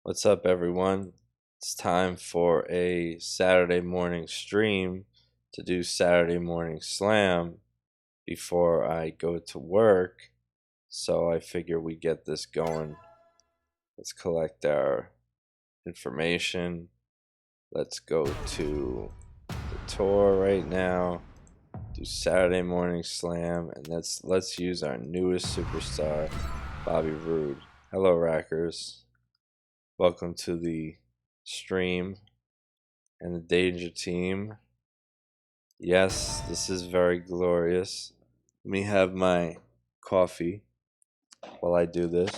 What's up, everyone? It's time for a Saturday morning stream to do Saturday morning slam before I go to work. So I figure we get this going. Let's collect our information. Let's go to the tour right now. Do Saturday morning slam, and let's use our newest superstar, Bobby Roode. Hello, Rackers. Welcome to the stream and the Danger Team. Yes, this is very glorious. Let me have my coffee while I do this.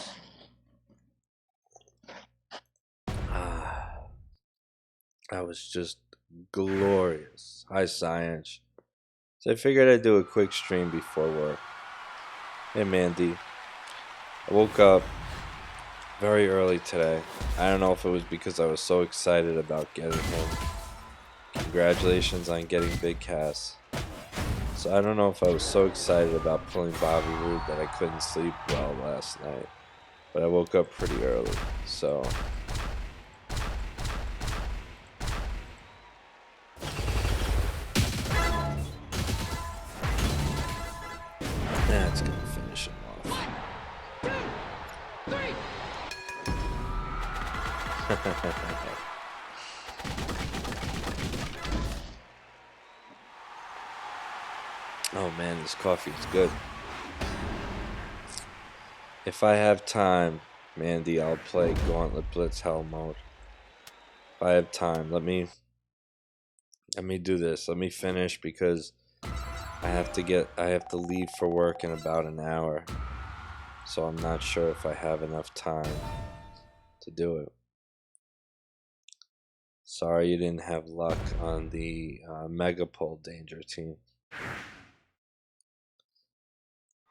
That was just glorious. Hi, Science. So I figured I'd do a quick stream before work. Hey, Mandy. I woke up very early today. I don't know if it was because I was so excited about getting him. Congratulations on getting Big Cass. So I don't know if I was so excited about pulling Bobby Roode that I couldn't sleep well last night. But I woke up pretty early, so that's gonna finish him off. Oh man, this coffee is good. If I have time, Mandy, I'll play Gauntlet Blitz Hell mode. If I have time, let me do this. Let me finish because I have to leave for work in about an hour. So I'm not sure if I have enough time to do it. Sorry you didn't have luck on the Mega Pole Danger Team.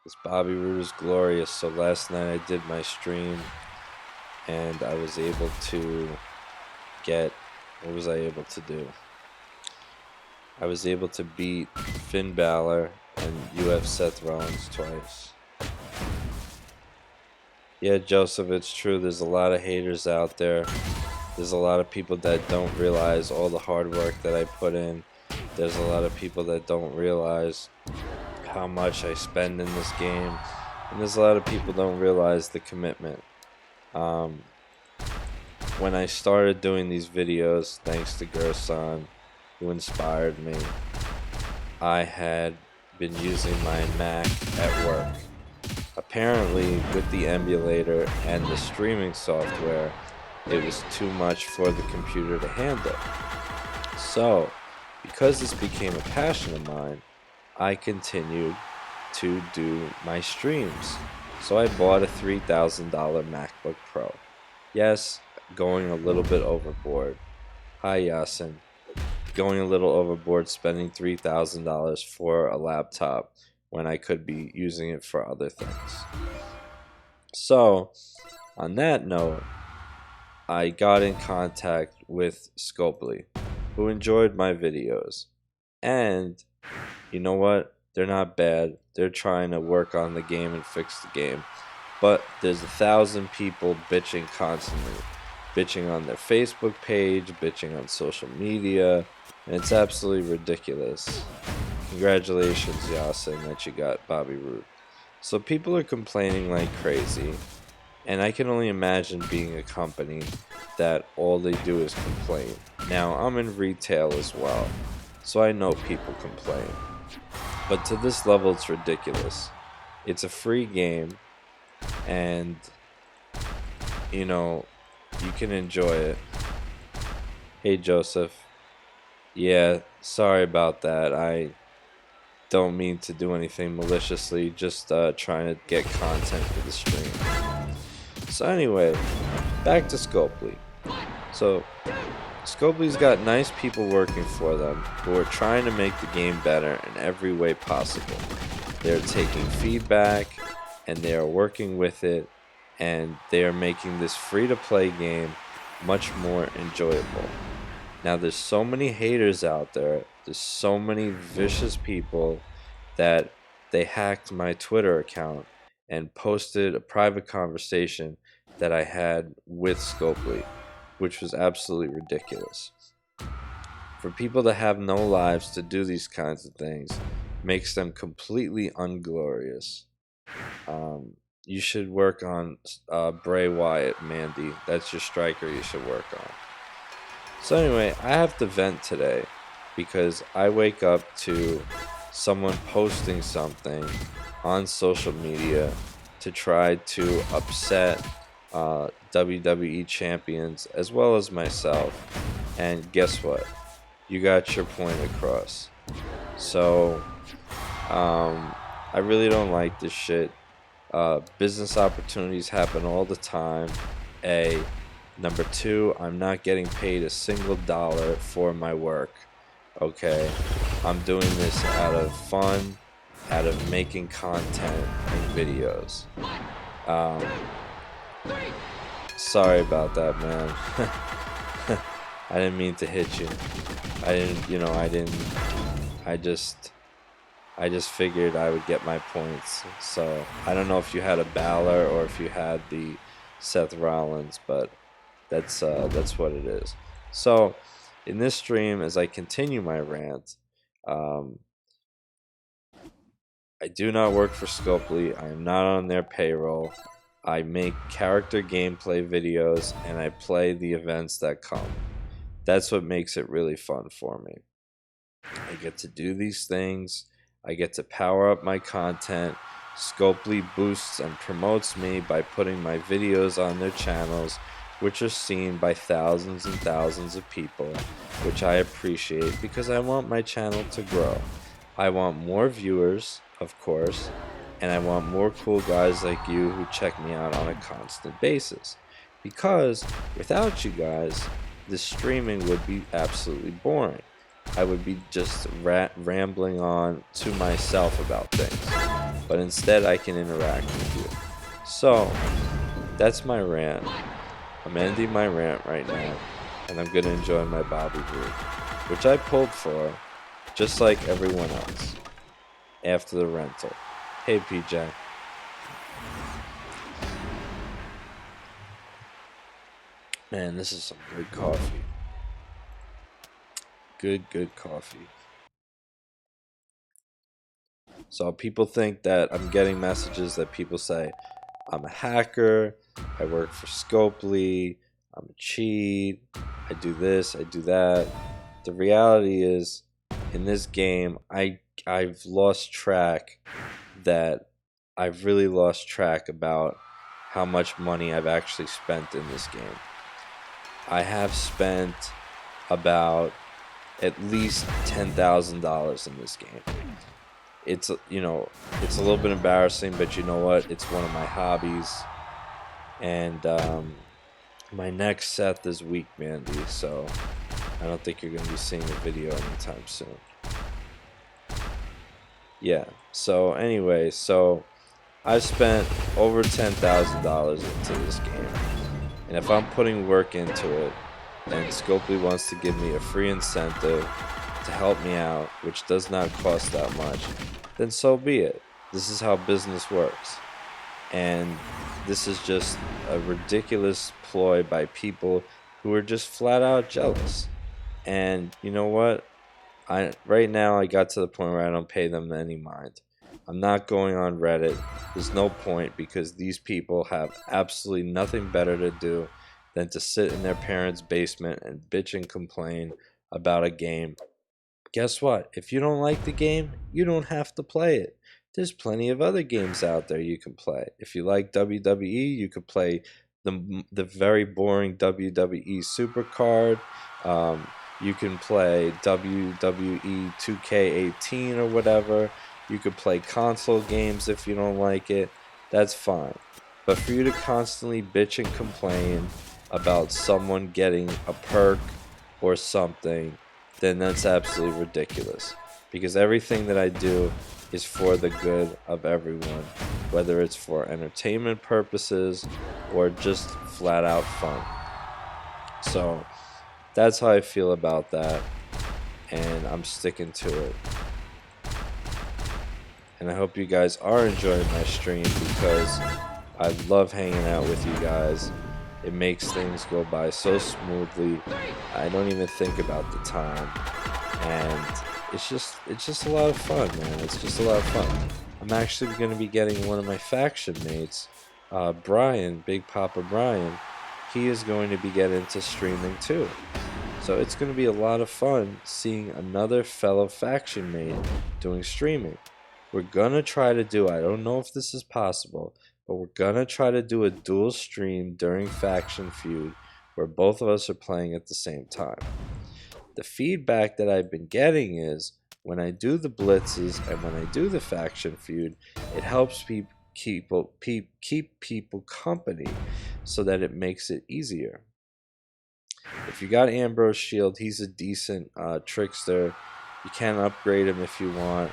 This Bobby Roode is glorious. So last night I did my stream and I was able to get, what was I able to do? I was able to beat Finn Balor and UF Seth Rollins twice. Yeah, Joseph, it's true. There's a lot of haters out there. There's a lot of people that don't realize all the hard work that I put in. There's a lot of people that don't realize how much I spend in this game. And there's a lot of people don't realize the commitment. When I started doing these videos, thanks to Gerson, who inspired me, I had been using my Mac at work. Apparently, with the emulator and the streaming software, it was too much for the computer to handle. So, because this became a passion of mine, I continued to do my streams. So I bought a $3,000 MacBook Pro. Yes, going a little bit overboard. Hi, Yasin. Going a little overboard spending $3,000 for a laptop when I could be using it for other things. So, on that note, I got in contact with Scopely, who enjoyed my videos. And, you know what? They're not bad. They're trying to work on the game and fix the game. But there's 1,000 people bitching constantly. Bitching on their Facebook page, bitching on social media, and it's absolutely ridiculous. Congratulations, Yasin, that you got Bobby Roode. So people are complaining like crazy, and I can only imagine being a company that all they do is complain. Now, I'm in retail as well, so I know people complain. But to this level, it's ridiculous. It's a free game, and, you know, you can enjoy it. Hey, Joseph. Yeah, sorry about that. I don't mean to do anything maliciously, just trying to get content for the stream. So anyway, back to Scopely. So, Scopely's got nice people working for them who are trying to make the game better in every way possible. They're taking feedback, and they are working with it, and they are making this free-to-play game much more enjoyable. Now, there's so many haters out there. There's so many vicious people that they hacked my Twitter account and posted a private conversation that I had with Scopely, which was absolutely ridiculous. For people to have no lives to do these kinds of things makes them completely unglorious. You should work on Bray Wyatt, Mandy. That's your striker you should work on. So anyway, I have to vent today because I wake up to someone posting something on social media to try to upset WWE champions as well as myself. And guess what? You got your point across. So I really don't like this shit. Business opportunities happen all the time. A. Number two, I'm not getting paid a single dollar for my work. Okay? I'm doing this out of fun, out of making content and videos. Sorry about that, man. I didn't mean to hit you. I just figured I would get my points. So I don't know if you had a Balor or if you had the Seth Rollins, but that's what it is. So in this stream, as I continue my rant, I do not work for Scopely. I am not on their payroll. I make character gameplay videos and I play the events that come. That's what makes it really fun for me. I get to do these things. I get to power up my content. Scopely boosts and promotes me by putting my videos on their channels, which are seen by thousands and thousands of people, which I appreciate because I want my channel to grow. I want more viewers, of course, and I want more cool guys like you who check me out on a constant basis. Because without you guys, this streaming would be absolutely boring. I would be just rambling on to myself about things. But instead I can interact with you. So, that's my rant. I'm ending my rant right now, and I'm going to enjoy my Bobby Brew, which I pulled for, just like everyone else, after the rental. Hey, PJ. Man, this is some good coffee. Good coffee. So people think that I'm getting messages that people say, I'm a hacker, I work for Scopely, I'm a cheat, I do this, I do that. The reality is, in this game, I've lost track I've really lost track about how much money I've actually spent in this game. I have spent about at least $10,000 in this game. It's a little bit embarrassing, but you know what? It's one of my hobbies. And my neck Seth is weak, Mandy, so I don't think you're going to be seeing a video anytime soon. Yeah, so anyway, I've spent over $10,000 into this game. And if I'm putting work into it, and Scopely wants to give me a free incentive to help me out, which does not cost that much, then so be it. This is how business works. And this is just a ridiculous ploy by people who are just flat out jealous. And you know what? Right now I got to the point where I don't pay them any mind. I'm not going on Reddit. There's no point because these people have absolutely nothing better to do than to sit in their parents' basement and bitch and complain about a game. Guess what? If you don't like the game, you don't have to play it. There's plenty of other games out there you can play. If you like WWE, you could play the very boring WWE Supercard. You can play WWE 2K18 or whatever. You could play console games if you don't like it. That's fine. But for you to constantly bitch and complain about someone getting a perk or something, then that's absolutely ridiculous. Because everything that I do is for the good of everyone, whether it's for entertainment purposes or just flat out fun. So that's how I feel about that, and I'm sticking to it. And I hope you guys are enjoying my stream because I love hanging out with you guys. It makes things go by so smoothly. I don't even think about the time, and it's just a lot of fun, man. It's just a lot of fun. I'm actually going to be getting one of my faction mates, Brian, Big Papa Brian. He is going to be getting into streaming too. So it's going to be a lot of fun seeing another fellow faction mate doing streaming. We're going to try to do, I don't know if this is possible, but we're going to try to do a dual stream during Faction Feud where both of us are playing at the same time. The feedback that I've been getting is when I do the blitzes and when I do the Faction Feud, it helps keep people company so that it makes it easier. If you got Ambrose Shield, he's a decent trickster. You can upgrade him if you want,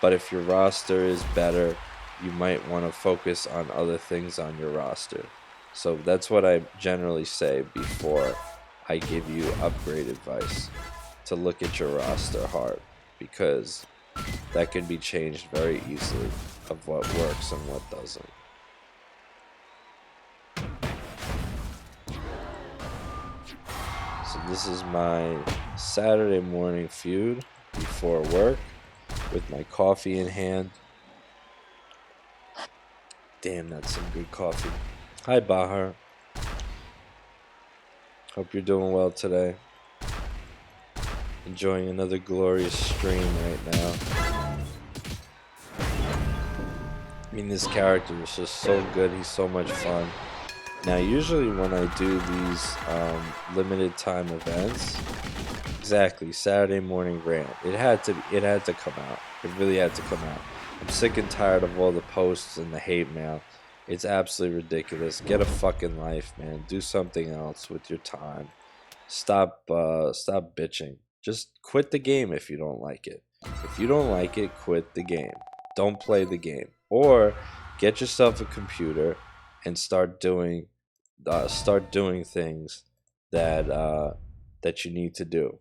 but if your roster is better, you might want to focus on other things on your roster. So that's what I generally say before I give you upgrade advice, to look at your roster hard, because that can be changed very easily of what works and what doesn't. So this is my Saturday morning feud before work with my coffee in hand. Damn, that's some good coffee. Hi, Bahar. Hope you're doing well today. Enjoying another glorious stream right now. I mean, this character is just so good. He's so much fun. Now, usually when I do these limited time events, exactly, Saturday morning rant, it had to come out. It really had to come out. I'm sick and tired of all the posts and the hate mail. It's absolutely ridiculous. Get a fucking life, man. Do something else with your time. Stop bitching. Just quit the game if you don't like it. If you don't like it, quit the game. Don't play the game. Or get yourself a computer and start doing things that you need to do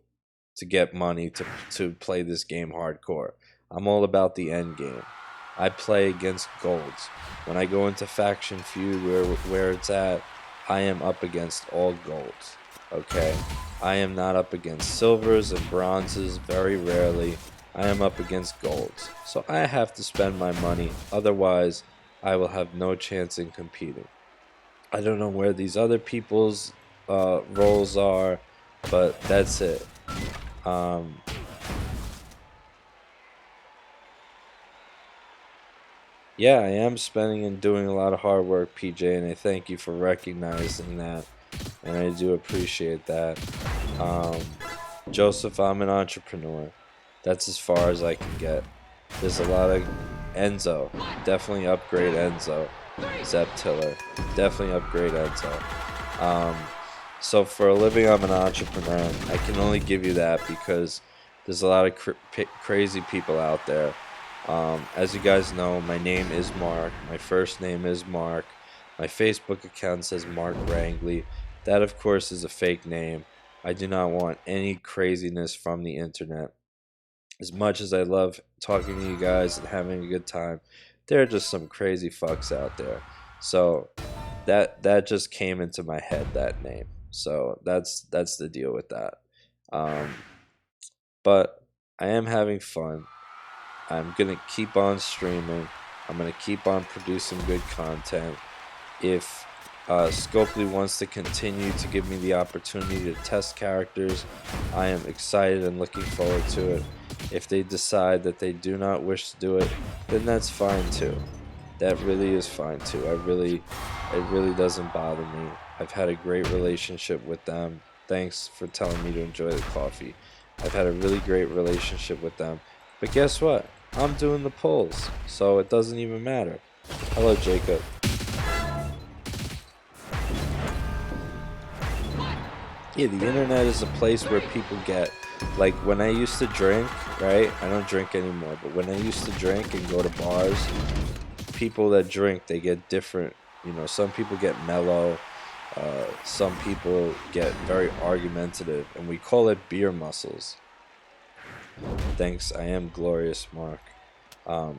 to get money to play this game hardcore. I'm all about the end game. I play against golds. When I go into Faction Feud where it's at, I am up against all golds. Okay? I am not up against silvers and bronzes, very rarely. I am up against golds. So I have to spend my money, otherwise I will have no chance in competing. I don't know where these other people's roles are, but that's it. Yeah, I am spending and doing a lot of hard work, PJ, and I thank you for recognizing that, and I do appreciate that. Joseph, I'm an entrepreneur. That's as far as I can get. There's a lot of Enzo. Definitely upgrade Enzo. Zep Tiller. Definitely upgrade Enzo. So for a living, I'm an entrepreneur. I can only give you that because there's a lot of crazy people out there. As you guys know, my name is Mark. My first name is Mark. My Facebook account says Mark Wrangley. That, of course, is a fake name. I do not want any craziness from the internet. As much as I love talking to you guys and having a good time, there are just some crazy fucks out there. So that just came into my head, that name. So that's the deal with that. But I am having fun. I'm going to keep on streaming. I'm going to keep on producing good content. If Scopely wants to continue to give me the opportunity to test characters, I am excited and looking forward to it. If they decide that they do not wish to do it, then that's fine too. That really is fine too. It really doesn't bother me. I've had a great relationship with them. Thanks for telling me to enjoy the coffee. I've had a really great relationship with them. But guess what? I'm doing the polls, so it doesn't even matter. Hello, Jacob. Yeah, the internet is a place where people get, like when I used to drink, right? I don't drink anymore, but when I used to drink and go to bars, people that drink, they get different. You know, some people get mellow, some people get very argumentative, and we call it beer muscles. Thanks, I am glorious, Mark.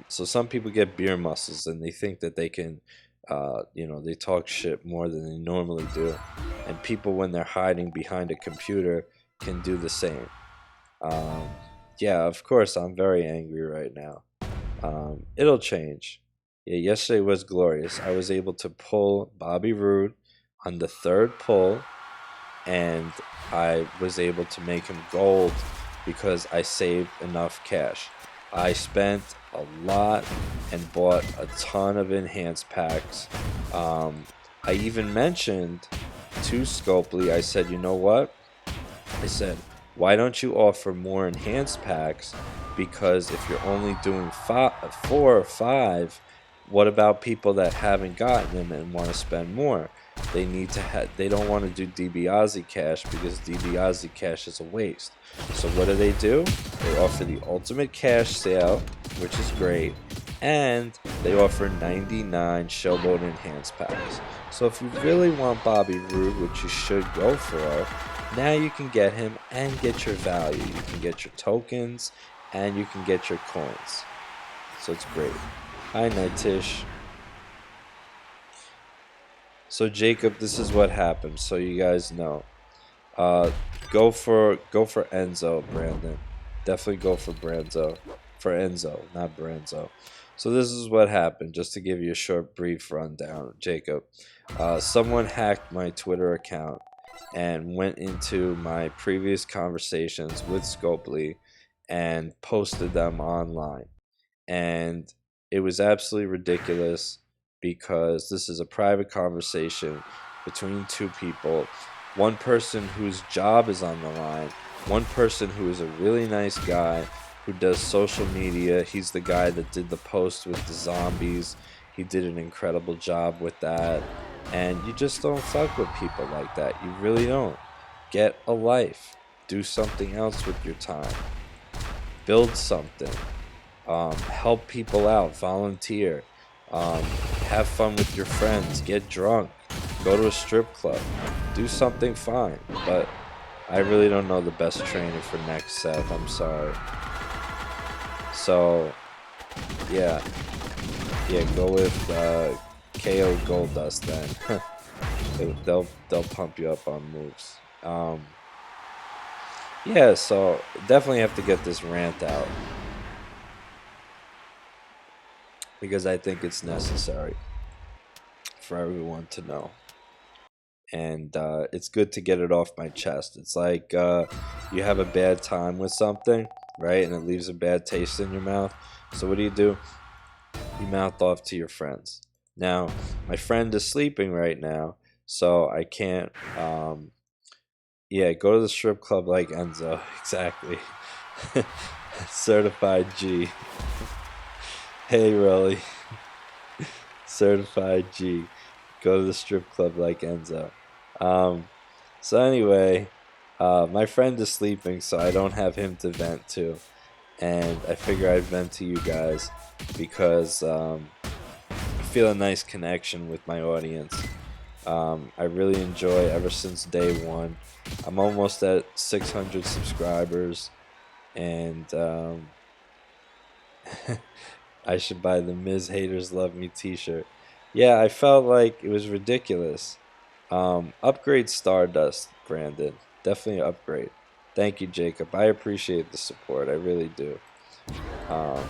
So some people get beer muscles and they think that they can They talk shit more than they normally do, and people when they're hiding behind a computer can do the same. Um, yeah, of course, I'm very angry right now. It'll change. Yeah, yesterday was glorious. I was able to pull Bobby Roode on the third pull, and I was able to make him gold because I saved enough cash. I spent a lot and bought a ton of enhanced packs. Um, I even mentioned to Scopely, I said, you know what? I said, why don't you offer more enhanced packs? Because if you're only doing 4 or 5, what about people that haven't gotten them and want to spend more? They need to they don't want to do DiBiase cash because DiBiase cash is a waste. So what do? They offer the ultimate cash sale, which is great, and they offer 99 Showboat enhanced packs. So if you really want Bobby Roode, which you should go for, now you can get him and get your value. You can get your tokens and you can get your coins. So it's great. Hi, Nighttish. So Jacob, this is what happened. So you guys know. Uh, go for Enzo, Brandon. Definitely go for Branzo. For Enzo, not Branzo. So this is what happened. Just to give you a short, brief rundown, Jacob. Someone hacked my Twitter account and went into my previous conversations with Scopely and posted them online. And it was absolutely ridiculous because this is a private conversation between two people. One person whose job is on the line, one person who is a really nice guy who does social media. He's the guy that did the post with the zombies. He did an incredible job with that. And you just don't fuck with people like that. You really don't. Get a life. Do something else with your time. Build something. Help people out. Volunteer. Have fun with your friends. Get drunk. Go to a strip club. Do something fine. But I really don't know the best trainer for next Seth. I'm sorry. So, yeah. Yeah, go with KO Goldust then. they'll pump you up on moves. Yeah, so definitely have to get this rant out because I think it's necessary for everyone to know. And it's good to get it off my chest. It's like you have a bad time with something, right? And it leaves a bad taste in your mouth. So what do? You mouth off to your friends. Now, my friend is sleeping right now, so I can't. Yeah, go to the strip club like Enzo. Exactly. Certified G. Hey, Rolly. Certified G. Go to the strip club like Enzo. Um, so anyway, my friend is sleeping, so I don't have him to vent to, and I figure I'd vent to you guys because I feel a nice connection with my audience. I really enjoy ever since day one. I'm almost at 600 subscribers, and I should buy the Ms. Haters Love Me t-shirt. Yeah, I felt like it was ridiculous. Upgrade Stardust, Brandon. Definitely upgrade. Thank you, Jacob. I appreciate the support. I really do. Um,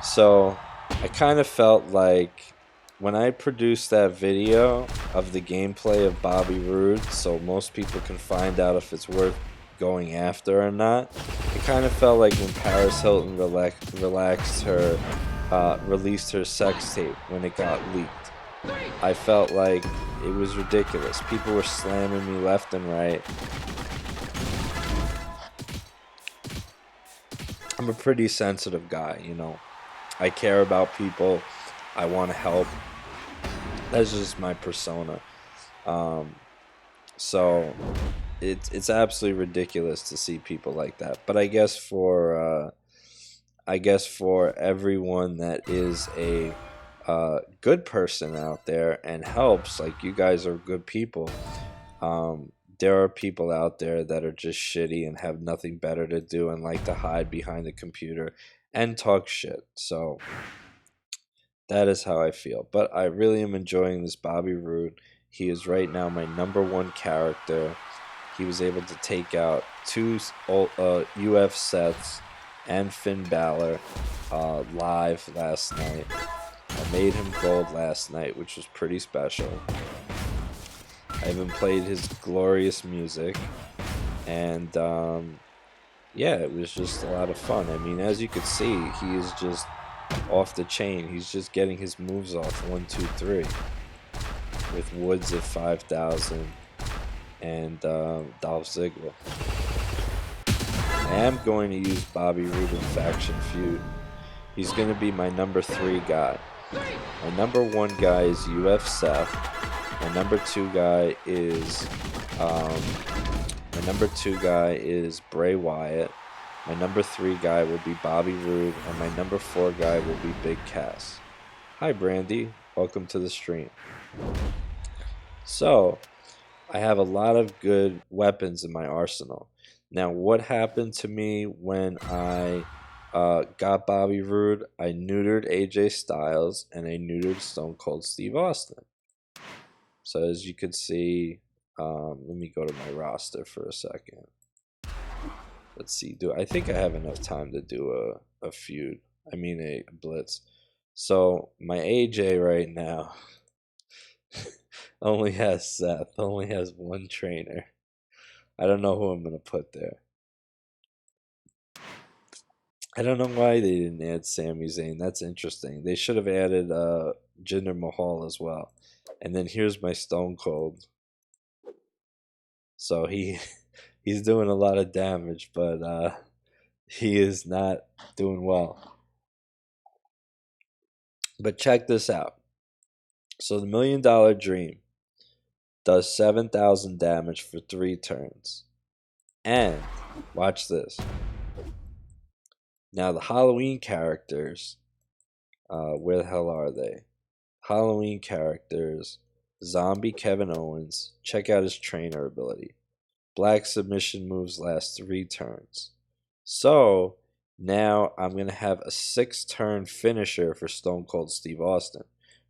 so, I kind of felt like when I produced that video of the gameplay of Bobby Roode, so most people can find out if it's worth going after or not, it kind of felt like when Paris Hilton relaxed her, released her sex tape when it got leaked. I felt like it was ridiculous. People were slamming me left and right. I'm a pretty sensitive guy, you know. I care about people. I want to help. That's just my persona. Um, so it's absolutely ridiculous to see people like that. But I guess for everyone that is a good person out there and helps, like you guys are good people. There are people out there that are just shitty and have nothing better to do and like to hide behind the computer and talk shit. So That is how I feel. But I really am enjoying this Bobby Roode. He is right now my #1 character. He was able to take out two UF Seths and Finn Balor live last night. I made him gold last night, which was pretty special. I even played his glorious music, and yeah, it was just a lot of fun. I mean, as you could see, he is just off the chain. He's just getting his moves off 1, 2, 3 with Woods at 5,000 and Dolph Ziggler. I am going to use Bobby Roode in Faction Feud. He's going to be my #3 guy. My #1 guy is UF Seth. My #2 guy is Bray Wyatt. My #3 guy will be Bobby Roode, and my #4 guy will be Big Cass. Hi, Brandy. Welcome to the stream. So, I have a lot of good weapons in my arsenal. Now, what happened to me when I got Bobby Roode? I neutered AJ Styles, and I neutered Stone Cold Steve Austin. So, as you can see, let me go to my roster for a second. Let's see. I think I have enough time to do a feud. I mean a blitz. So my AJ right now only has Seth. Only has one trainer. I don't know who I'm gonna put there. I don't know why they didn't add Sami Zayn. That's interesting. They should have added Jinder Mahal as well. And then here's my Stone Cold. So he's doing a lot of damage, but he is not doing well. But check this out. So the $1 Million Dream does 7,000 damage for 3 turns. And watch this. Now the Halloween characters, where the hell are they? Halloween characters, Zombie Kevin Owens. Check out his trainer ability. Black submission moves last 3 turns. So now I'm going to have a 6-turn finisher for Stone Cold Steve Austin,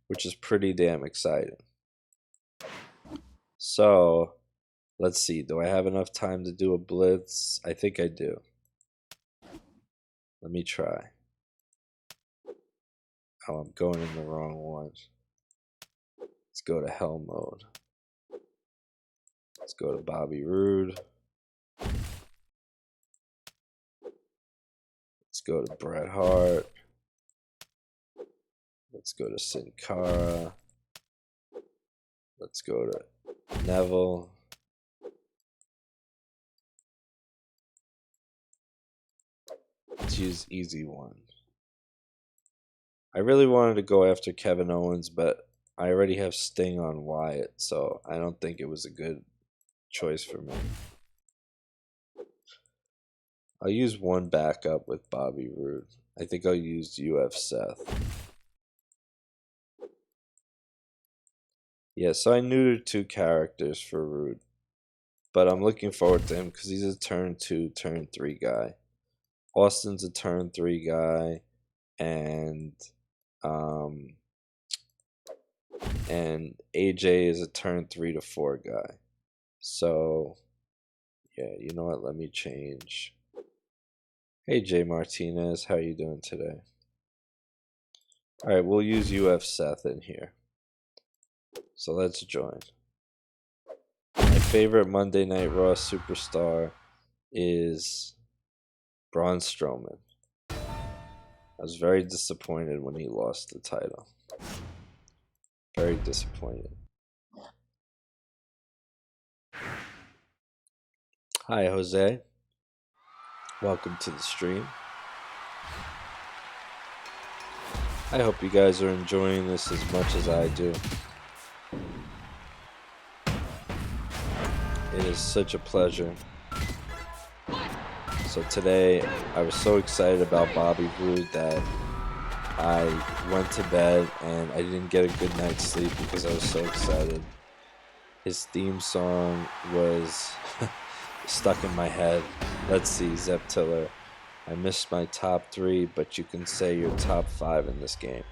which is pretty damn exciting. So let's see. Do I have enough time to do a blitz? I think I do. Let me try. Oh, I'm going in the wrong one. Let's go to Hell Mode. Let's go to Bobby Roode. Let's go to Bret Hart. Let's go to Sin Cara. Let's go to Neville. Let's use easy one. I really wanted to go after Kevin Owens, but I already have Sting on Wyatt, so I don't think it was a good choice for me. I'll use one backup with Bobby Roode. I think I'll use UF Seth. Yeah, so I neutered 2 characters for Roode. But I'm looking forward to him because he's a turn 2, turn 3 guy. Austin's a turn 3 guy. And AJ is a turn 3 to 4 guy. So, yeah, you know what? Let me change. Hey, Jay Martinez. How you doing today? All right, we'll use UF Seth in here. So let's join. My favorite Monday Night Raw superstar is Braun Strowman. I was very disappointed when he lost the title. Very disappointed. Hi, Jose. Welcome to the stream. I hope you guys are enjoying this as much as I do. It is such a pleasure. So today, I was so excited about Bobby Roode that I went to bed and I didn't get a good night's sleep because I was so excited. His theme song was stuck in my head. Let's see, Zep Tiller. I missed my top 3, but you can say you're top 5 in this game.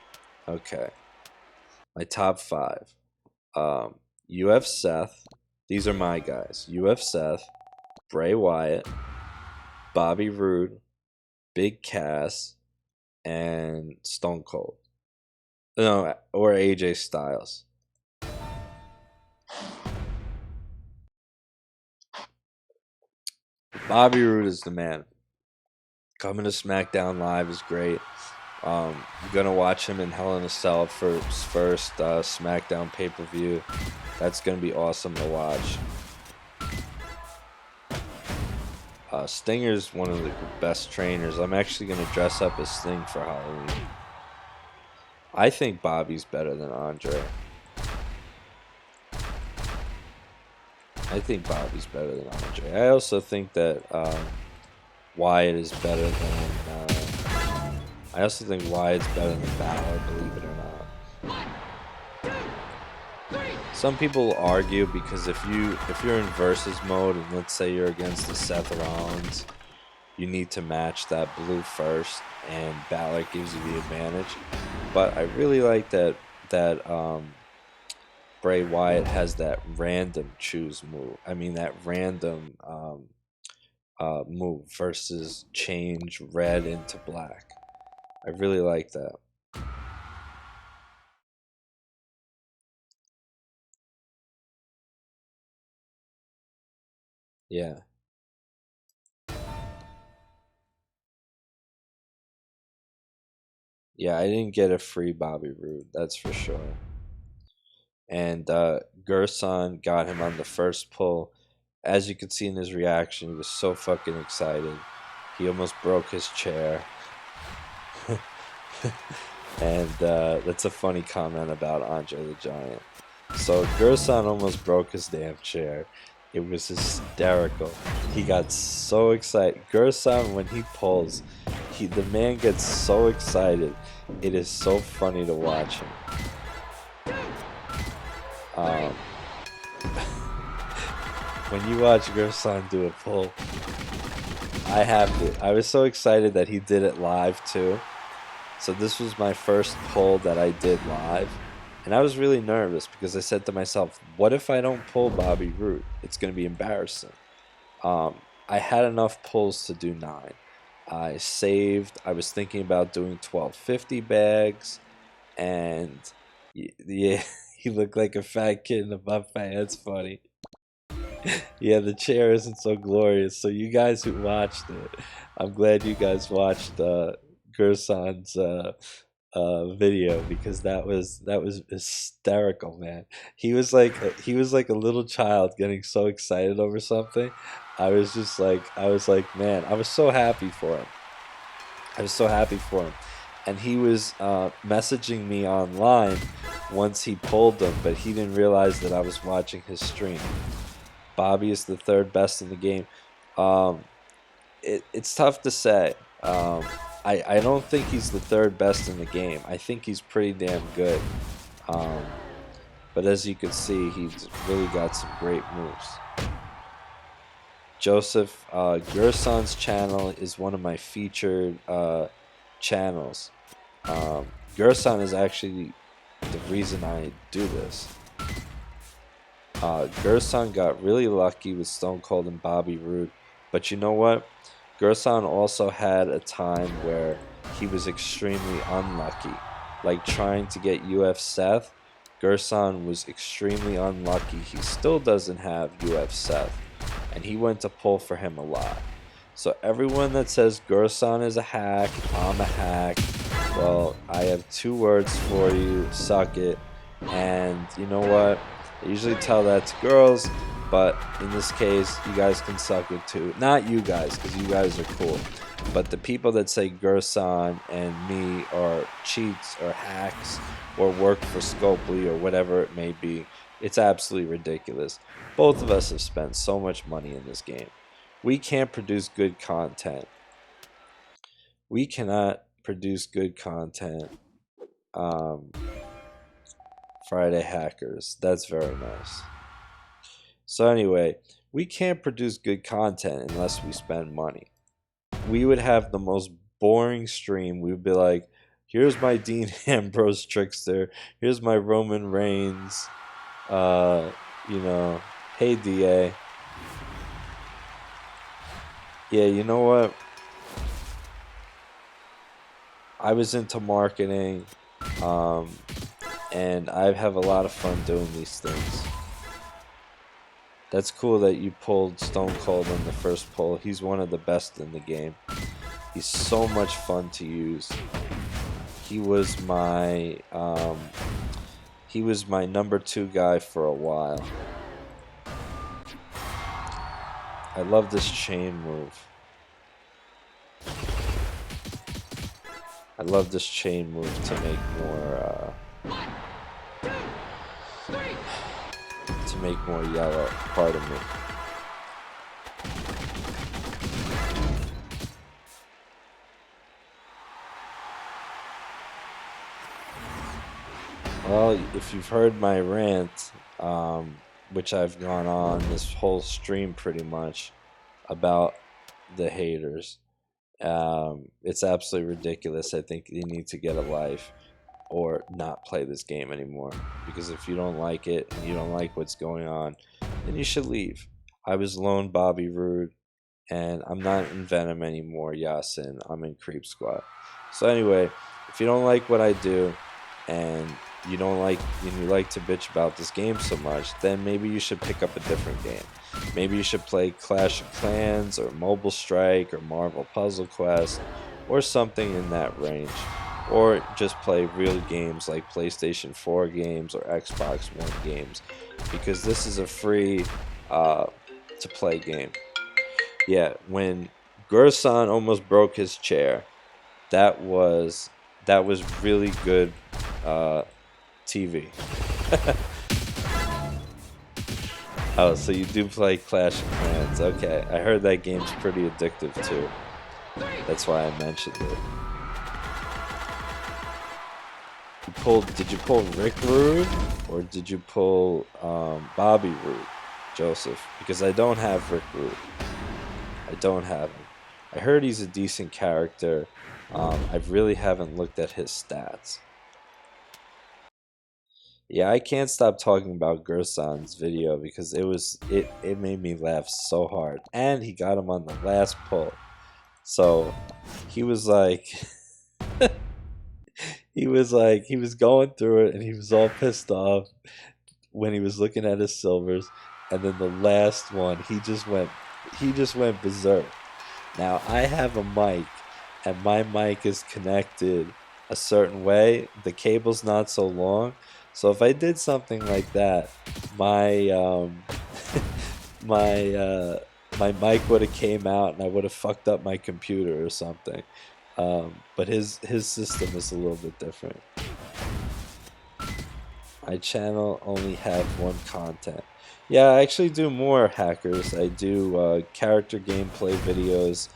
Okay, my top five. UF Seth. These are my guys. UF Seth, Bray Wyatt, Bobby Roode, Big Cass, and Stone Cold. No, or AJ Styles. Bobby Roode is the man. Coming to SmackDown Live is great. You're gonna watch him in Hell in a Cell for his first SmackDown pay-per-view. That's gonna be awesome to watch. Stinger's one of the best trainers. I'm actually gonna dress up as Sting for Halloween. I think Bobby's better than Andre. I think Bobby's better than Andre. I also think that Wyatt is better than. I also think Wyatt's better than Balor, believe it or not. Some people argue because if you're in versus mode and let's say you're against the Seth Rollins, you need to match that blue first, and Balor gives you the advantage. But I really like that Bray Wyatt has that random choose move. I mean that random move versus change red into black. I really like that. Yeah. Yeah, I didn't get a free Bobby Roode, that's for sure. And Gerson got him on the first pull. As you could see in his reaction, he was so fucking excited. He almost broke his chair. And that's a funny comment about Andre the Giant. So Gerson almost broke his damn chair. It was hysterical. He got so excited. Gerson, when he pulls, the man gets so excited. It is so funny to watch him. Um, when you watch Gerson do a pull, I was so excited that he did it live too. So this was my first pull that I did live. And I was really nervous because I said to myself, what if I don't pull Bobby Roode? It's going to be embarrassing. I had enough pulls to do 9. I saved. I was thinking about doing 1250 bags. And yeah, he looked like a fat kid in a buffet. That's funny. Yeah, the chair isn't so glorious. So you guys who watched it, I'm glad you guys watched Gerson's video because that was hysterical, man. He was like a little child getting so excited over something. I was like, man, I was so happy for him. I was so happy for him. And he was messaging me online once he pulled them, but he didn't realize that I was watching his stream. Bobby is the third best in the game. Um, it's tough to say. I don't think he's the third best in the game. I think he's pretty damn good. Um, but as you can see, he's really got some great moves. Joseph Gerson's channel is one of my featured channels. Gerson is actually the reason I do this. Gerson got really lucky with Stone Cold and Bobby Roode, but you know what? Gerson also had a time where he was extremely unlucky, like trying to get UF Seth. Gerson was extremely unlucky. He still doesn't have UF Seth, and he went to pull for him a lot. So everyone that says Gerson is a hack, I'm a hack, well, I have 2 words for you, suck it. And you know what? I usually tell that to girls, but in this case, you guys can suck it too. Not you guys, because you guys are cool. But the people that say Gerson and me are cheats or hacks or work for Scopely or whatever it may be, it's absolutely ridiculous. Both of us have spent so much money in this game. We can't produce good content. We cannot produce good content. Friday hackers. That's very nice. So anyway, we can't produce good content unless we spend money. We would have the most boring stream. We would be like, Here's my Dean Ambrose trickster. Here's my Roman Reigns. You know, hey DA. Yeah, you know what? I was into marketing, and I have a lot of fun doing these things. That's cool that you pulled Stone Cold in the first pull. He's one of the best in the game. He's so much fun to use. He was my number 2 guy for a while. I love this chain move. I love this chain move to make more yellow. Pardon me. Well, if you've heard my rant, which I've gone on this whole stream pretty much about the haters, it's absolutely ridiculous. I think you need to get a life or not play this game anymore, because if you don't like it and you don't like what's going on, then you should leave. I was lone Bobby Roode, and I'm not in Venom anymore, Yasin. I'm in Creep Squad. So anyway, if you don't like what I do and you like to bitch about this game so much, then maybe you should pick up a different game. Maybe you should play Clash of Clans or Mobile Strike or Marvel Puzzle Quest or something in that range. Or just play real games like PlayStation 4 games or Xbox One games, because this is a free to play game. Yeah, when Gerson almost broke his chair, that was really good TV. Oh, so you do play Clash of Clans. Okay, I heard that game's pretty addictive too. That's why I mentioned it. Did you pull Rick Rude, or did you pull Bobby Roode, Joseph? Because I don't have Rick Rude. I don't have him. I heard he's a decent character. I really haven't looked at his stats. Yeah, I can't stop talking about Gerson's video because it made me laugh so hard. And he got him on the last pull. So he was like he was going through it and he was all pissed off when he was looking at his silvers, and then the last one he just went berserk. Now I have a mic and my mic is connected a certain way. The cable's not so long. So if I did something like that, my my mic would have came out and I would have fucked up my computer or something. But his system is a little bit different. My channel only have one content. Yeah, I actually do more, hackers. I do character gameplay videos.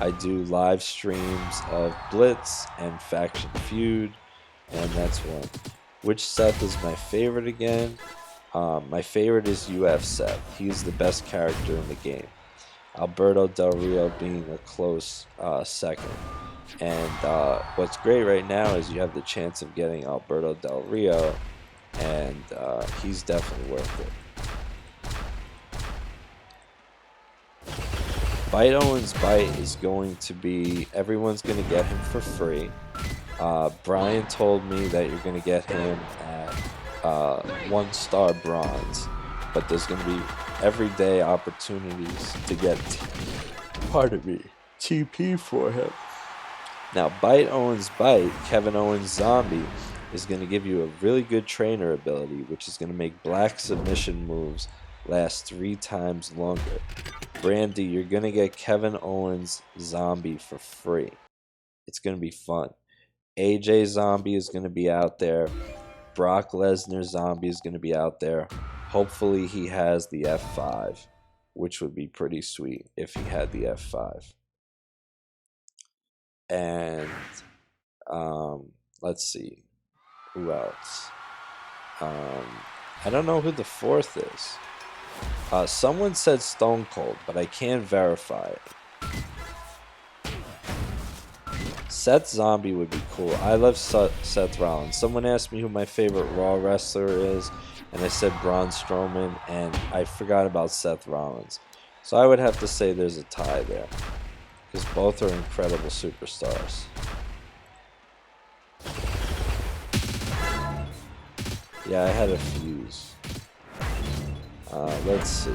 I do live streams of Blitz and Faction Feud, and that's one. Which Seth is my favorite again? My favorite is UF Seth. He's the best character in the game. Alberto Del Rio being a close second. And what's great right now is you have the chance of getting Alberto Del Rio, and he's definitely worth it. Bite Owens Bite is going to be, everyone's going to get him for free. Brian told me that you're going to get him at 1-star bronze, but there's going to be everyday opportunities to get, TP for him. Now, Bite Owens Bite, Kevin Owens Zombie, is going to give you a really good trainer ability, which is going to make black submission moves last 3 times longer. Brandy, you're going to get Kevin Owens Zombie for free. It's going to be fun. AJ Zombie is going to be out there. Brock Lesnar Zombie is going to be out there. Hopefully he has the F5, which would be pretty sweet if he had the F5. And let's see, who else? I don't know who the 4th is. Someone said Stone Cold, but I can't verify it. Seth Zombie would be cool. I love Seth Rollins. Someone asked me who my favorite Raw wrestler is, and I said Braun Strowman, and I forgot about Seth Rollins. So I would have to say there's a tie there, because both are incredible superstars. Yeah, I had a fuse. Let's see.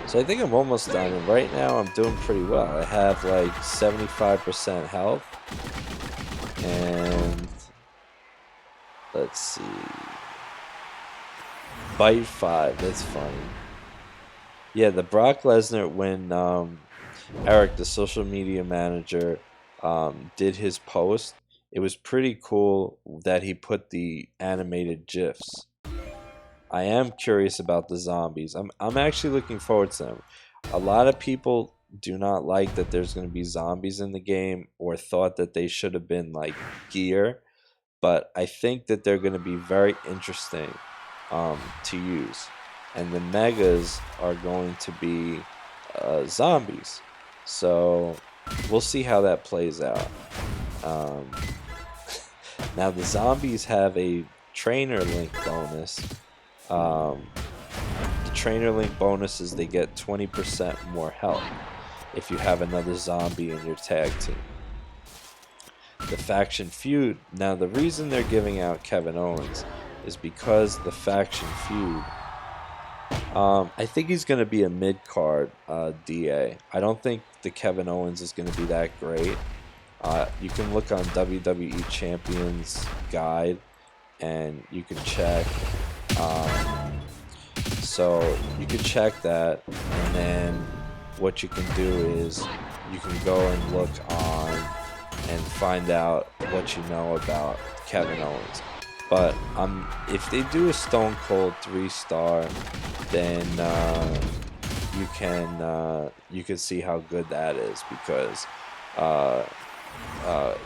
So I think I'm almost done, and right now I'm doing pretty well. I have like 75% health, and let's see. Bite 5, that's funny. Yeah, the Brock Lesnar, when Eric, the social media manager, did his post, it was pretty cool that he put the animated GIFs. I am curious about the zombies. I'm actually looking forward to them. A lot of people do not like that there's going to be zombies in the game, or thought that they should have been like gear, but I think that they're going to be very interesting to use. And the megas are going to be zombies. So we'll see how that plays out. Now the zombies have a trainer link bonus. The trainer link bonus is they get 20% more health if you have another zombie in your tag team. The faction feud. Now the reason they're giving out Kevin Owens is because the faction feud, I think he's going to be a mid-card DA. I don't think the Kevin Owens is going to be that great. You can look on WWE Champions Guide and you can check. So you can check that, and then what you can do is you can go and look on and find out what you know about Kevin Owens. But if they do a Stone Cold 3-star, then you can see how good that is, because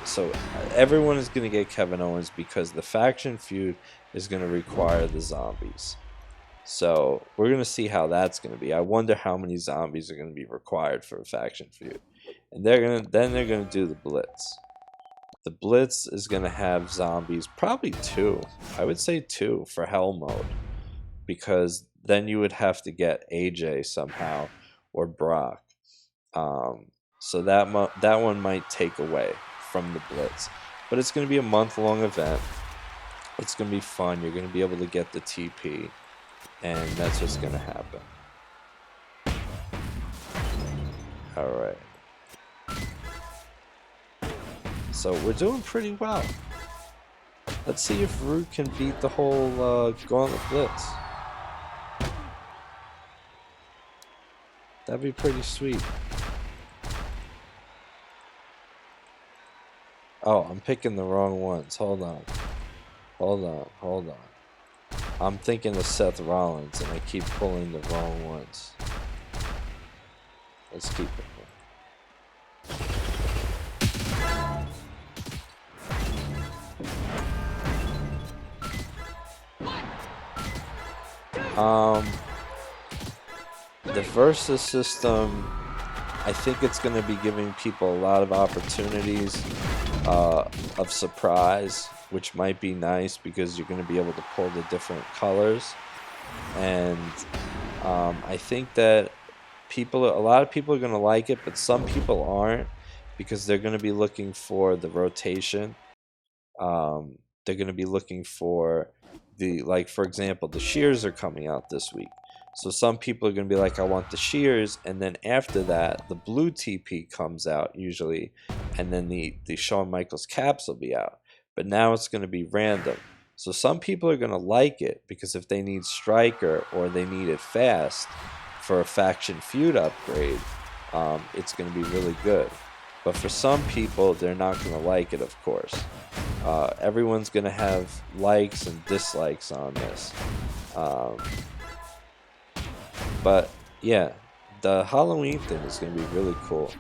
so everyone is going to get Kevin Owens because the faction feud is going to require the zombies. So we're going to see how that's going to be. I wonder how many zombies are going to be required for a faction feud. And they're going to do the Blitz. The Blitz is going to have zombies, probably 2. I would say 2 for Hell Mode, because then you would have to get AJ somehow, or Brock. So that one might take away from the Blitz. But it's going to be a month-long event. It's going to be fun. You're going to be able to get the TP. And that's what's going to happen. Alright. So we're doing pretty well. Let's see if Root can beat the whole Gauntlet Blitz. That'd be pretty sweet. Oh, I'm picking the wrong ones. Hold on. I'm thinking of Seth Rollins, and I keep pulling the wrong ones. Let's keep it here. The Versus system, I think it's going to be giving people a lot of opportunities of surprise, which might be nice because you're going to be able to pull the different colors. And I think that a lot of people are going to like it, but some people aren't, because they're going to be looking for the rotation. They're going to be looking for for example, the shears are coming out this week. So some people are going to be like, I want the shears, and then after that, the blue TP comes out usually, and then the Shawn Michaels caps will be out. But now it's going to be random. So some people are going to like it, because if they need Striker or they need it fast for a faction feud upgrade, it's going to be really good. But for some people, they're not going to like it, of course. Everyone's going to have likes and dislikes on this. But yeah, the Halloween thing is going to be really cool.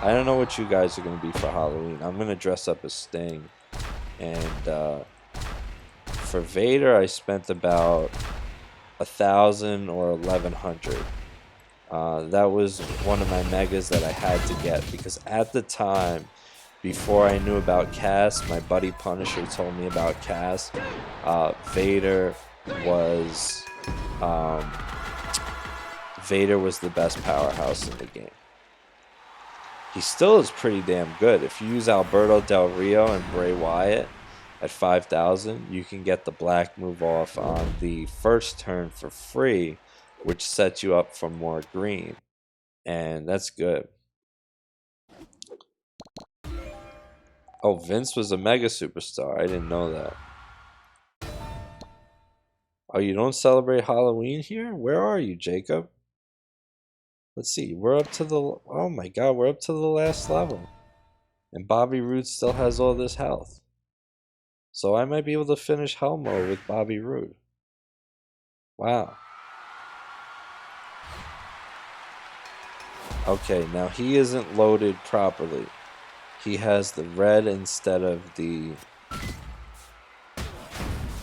I don't know what you guys are going to be for Halloween. I'm going to dress up as Sting. And for Vader, I spent about 1,000 or 1,100. That was one of my megas that I had to get because at the time, before I knew about Cass, my buddy Punisher told me about Cass. Vader was um, Vader was the best powerhouse in the game. He still is pretty damn good. If you use Alberto Del Rio and Bray Wyatt at 5,000, you can get the black move off on the first turn for free, which sets you up for more green. And that's good. Oh, Vince was a mega superstar. I didn't know that. Oh, you don't celebrate Halloween here? Where are you, Jacob? Let's see. We're up to the... Oh my god, we're up to the last level. And Bobby Roode still has all this health. So I might be able to finish Hell Mode with Bobby Roode. Wow. Okay, now he isn't loaded properly. He has the red instead of the...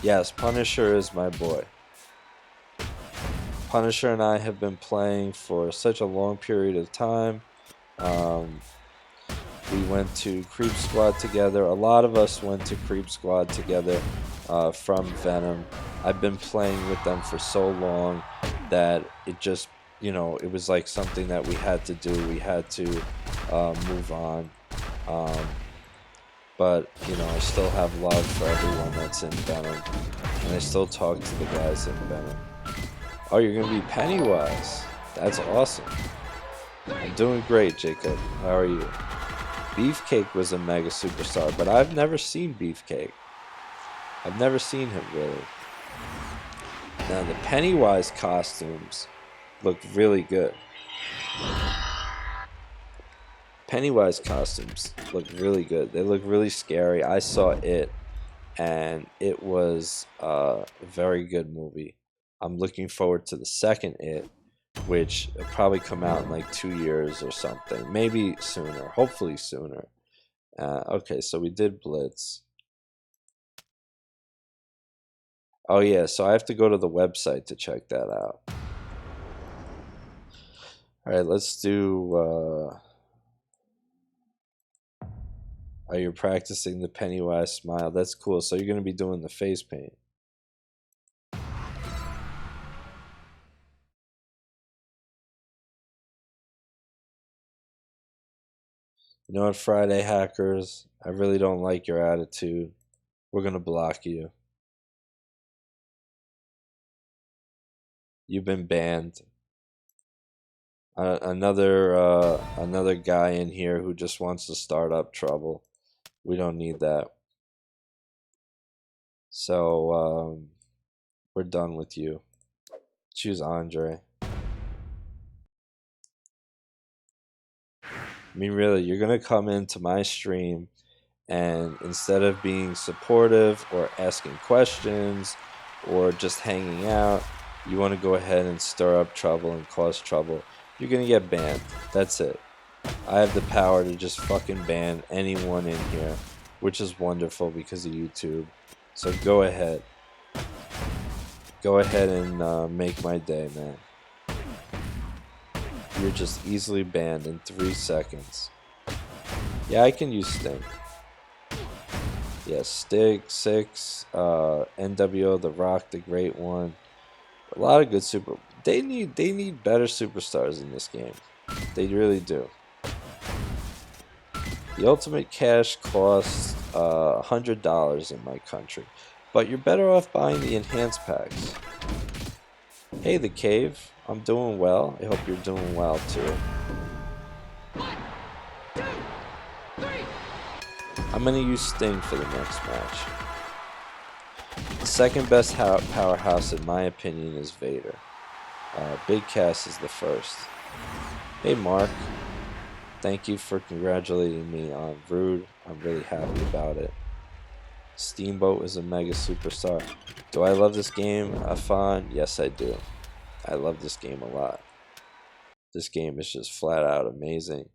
Yes, Punisher is my boy. Punisher and I have been playing for such a long period of time. We went to Creep Squad together. A lot of us went to Creep Squad together from Venom. I've been playing with them for so long that it just, you know, it was like something that we had to do. We had to move on. But, you know, I still have love for everyone that's in Venom. And I still talk to the guys in Venom. Oh, you're going to be Pennywise. That's awesome. I'm doing great, Jacob. How are you? Beefcake was a mega superstar, but I've never seen Beefcake. I've never seen him, really. Now, the Pennywise costumes look really good. Pennywise costumes look really good. They look really scary. I saw it, and it was a very good movie. I'm looking forward to the second It, which will probably come out in like 2 years or something. Maybe sooner. Hopefully sooner. Okay, so we did Blitz. Oh yeah, so I have to go to the website to check that out. Alright, let's do... Oh, you're practicing the Pennywise smile. That's cool. So you're going to be doing the face paint. You know what, Friday hackers? I really don't like your attitude. We're going to block you. You've been banned. Another guy in here who just wants to start up trouble. We don't need that. So, we're done with you. Choose Andre. I mean, really, you're going to come into my stream and instead of being supportive or asking questions or just hanging out, you want to go ahead and stir up trouble and cause trouble. You're going to get banned. That's it. I have the power to just fucking ban anyone in here, which is wonderful because of YouTube. So go ahead. Go ahead and make my day, man. You're just easily banned in 3 seconds. Yeah, I can use Sting. Yeah, Stig, Six, NWO, The Rock, the Great One. A lot of good super. They need better superstars in this game. They really do. The Ultimate Cash costs $100 in my country, but you're better off buying the enhanced packs. Hey, The Cave. I'm doing well. I hope you're doing well too. I'm going to use Sting for the next match. The second best powerhouse, in my opinion, is Vader. Big Cass is the first. Hey, Mark. Thank you for congratulating me on Rude. I'm really happy about it. Steamboat is a mega superstar. Do I love this game, Afan? Yes, I do. I love this game a lot. This game is just flat out amazing.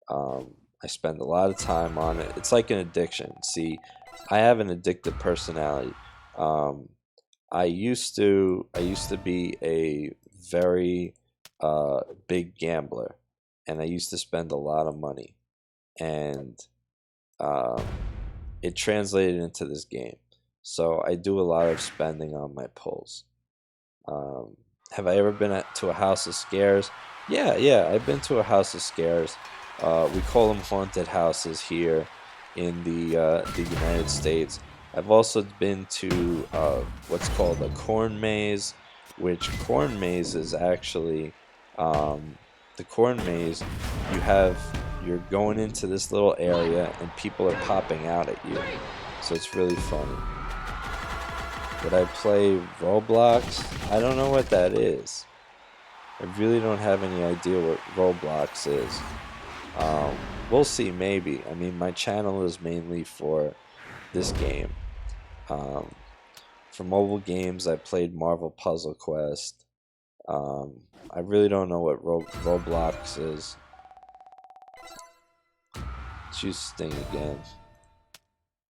I spend a lot of time on it. It's like an addiction. See, I have an addictive personality. I used to be a very big gambler, and I used to spend a lot of money, and um, it translated into this game. So I do a lot of spending on my pulls. Um, have I ever been to a house of scares? Yeah, I've been to a house of scares. We call them haunted houses here in the United States. I've also been to what's called a corn maze, which corn maze is actually um, the corn maze. You're going into this little area and people are popping out at you, so it's really funny. Would I play Roblox? I don't know what that is. I really don't have any idea what Roblox is. Um, we'll see, maybe. I mean, my channel is mainly for this game. Um, for mobile games, I played Marvel Puzzle Quest. I really don't know what Roblox is. Choose Sting again.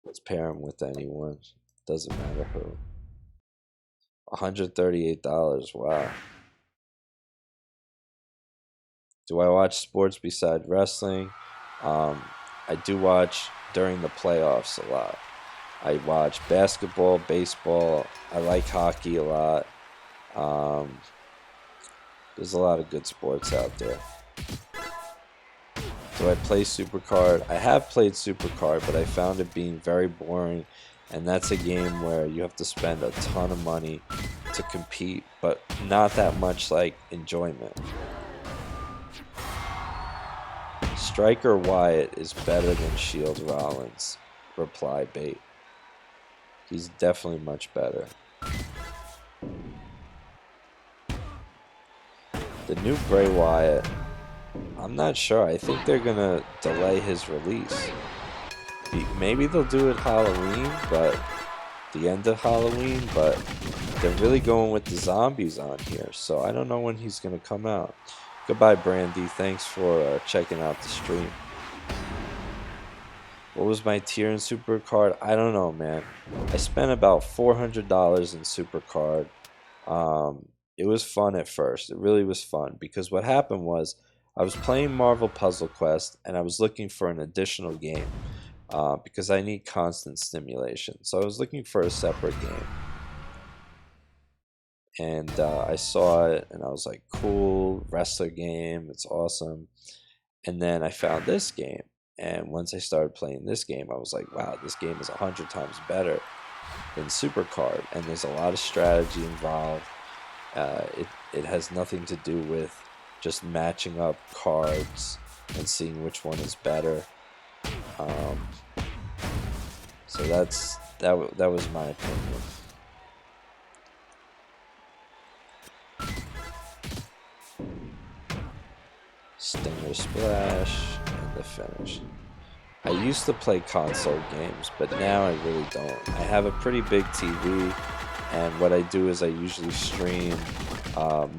Let's pair him with anyone. Doesn't matter who. $138. Wow. Do I watch sports besides wrestling? Um, I do watch during the playoffs a lot. I watch basketball, baseball. I like hockey a lot. Um, there's a lot of good sports out there. Do I play Supercard? I have played Supercard, but I found it being very boring. And that's a game where you have to spend a ton of money to compete, but not that much like enjoyment. Striker Wyatt is better than Shield Rollins. Reply bait. He's definitely much better. The new Bray Wyatt, I'm not sure. I think they're gonna delay his release. Maybe they'll do it Halloween, but the end of Halloween, but they're really going with the zombies on here, so I don't know when he's gonna come out. Goodbye, Brandy. Thanks for checking out the stream. What was my tier in Supercard? I don't know, man. I spent about $400 in Supercard. It was fun at first. It really was fun because what happened was I was playing Marvel Puzzle Quest and I was looking for an additional game because I need constant stimulation. So I was looking for a separate game. And I saw it and I was like, cool, wrestler game, it's awesome. And then I found this game. And once I started playing this game, I was like, wow, this game is 100 times better than Supercard. And there's a lot of strategy involved. It has nothing to do with just matching up cards and seeing which one is better. So that was my opinion. Stinger Splash and the finish. I used to play console games, but now I really don't. I have a pretty big TV, and what I do is I usually stream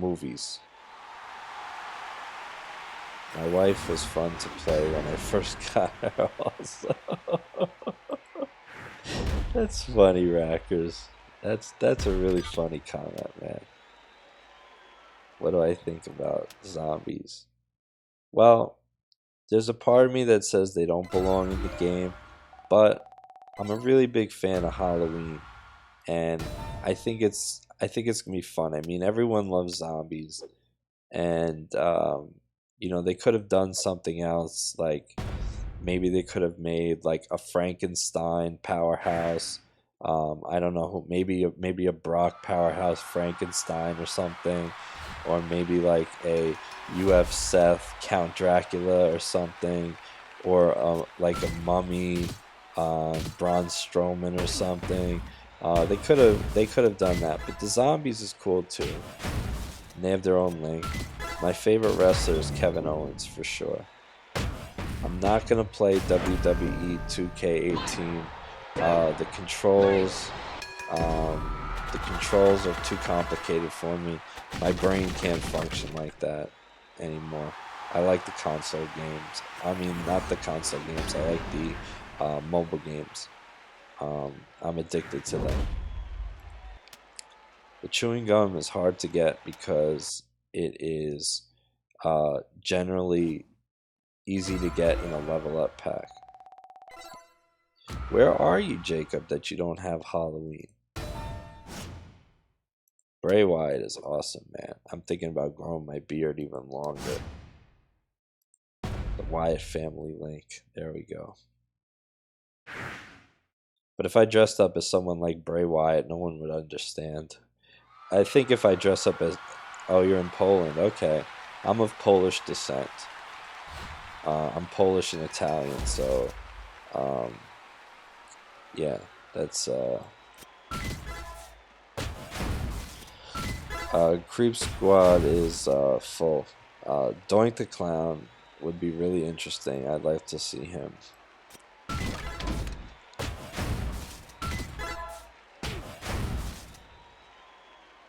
movies. My wife was fun to play when I first got her also. That's funny, Rackers. That's a really funny comment, man. What do I think about zombies? Well, there's a part of me that says they don't belong in the game, but I'm a really big fan of Halloween, and I think it's gonna be fun. I mean, everyone loves zombies, and they could have done something else. Like maybe they could have made like a Frankenstein powerhouse. I don't know, maybe a Brock powerhouse Frankenstein or something, or maybe like a UF Seth Count Dracula or something, or like a mummy Braun Strowman or something. They could have done that, but the zombies is cool too. And they have their own link. My favorite wrestler is Kevin Owens for sure. I'm not gonna play WWE 2K18. The controls, the controls are too complicated for me. My brain can't function like that anymore. I like the console games. I mean, not the console games. I like the mobile games. I'm addicted to them. The chewing gum is hard to get because it is generally easy to get in a level up pack. Where are you, Jacob, that you don't have Halloween? Bray Wyatt is awesome, man. I'm thinking about growing my beard even longer. The Wyatt family link. There we go. But if I dressed up as someone like Bray Wyatt, no one would understand. I think if I dress up as... Oh, you're in Poland. Okay. I'm of Polish descent. I'm Polish and Italian, so... yeah, that's... Creep Squad is full. Doink the Clown would be really interesting. I'd like to see him.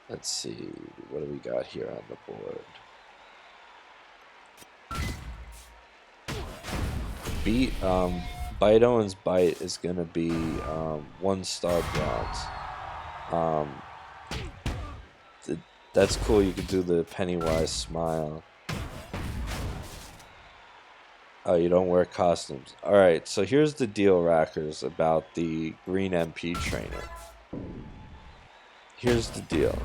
Let's see, what do we got here on the board? Bite Owens Bite is gonna be 1-star bronze. That's cool. You could do the Pennywise smile. Oh, you don't wear costumes. Alright, so here's the deal, Rackers, about the Green MP trainer. Here's the deal.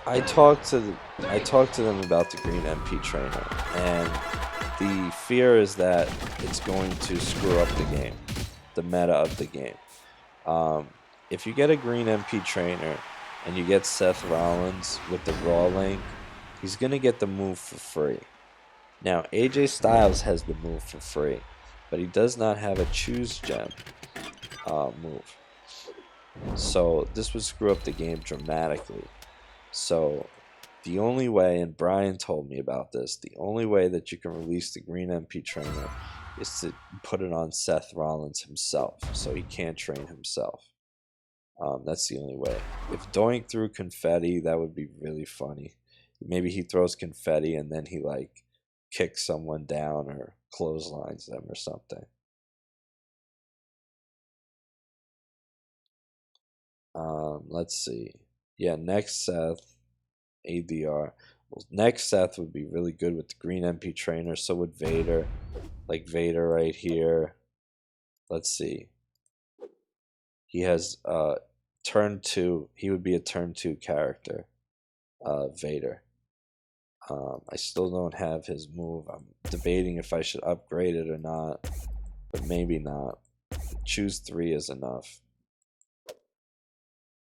I talked to them about the Green MP trainer, and the fear is that it's going to screw up the game, the meta of the game. If you get a Green MP trainer and you get Seth Rollins with the Raw link, he's going to get the move for free. Now, AJ Styles has the move for free, but he does not have a Choose Gem move. So this would screw up the game dramatically. So the only way, and Brian told me about this, the only way that you can release the Green MP trainer is to put it on Seth Rollins himself, so he can't train himself. That's the only way. If Doink threw confetti, that would be really funny. Maybe he throws confetti and then he like kicks someone down or clotheslines them or something. Let's see. Yeah, next Seth, ADR. Well, next Seth would be really good with the Green MP trainer. So would Vader. Like Vader right here. Let's see. He has turn 2. He would be a turn 2 character. Vader. I still don't have his move. I'm debating if I should upgrade it or not. But maybe not. Choose 3 is enough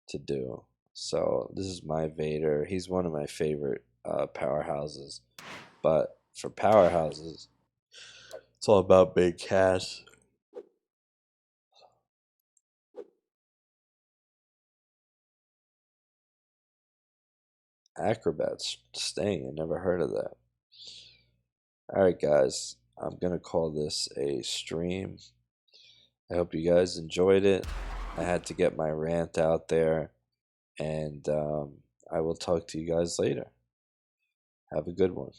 to do. So this is my Vader. He's one of my favorite powerhouses. But for powerhouses, it's all about big cash. Acrobats staying. I never heard of that. Alright guys, I'm gonna call this a stream. I hope you guys enjoyed it. I had to get my rant out there, and I will talk to you guys later. Have a good one.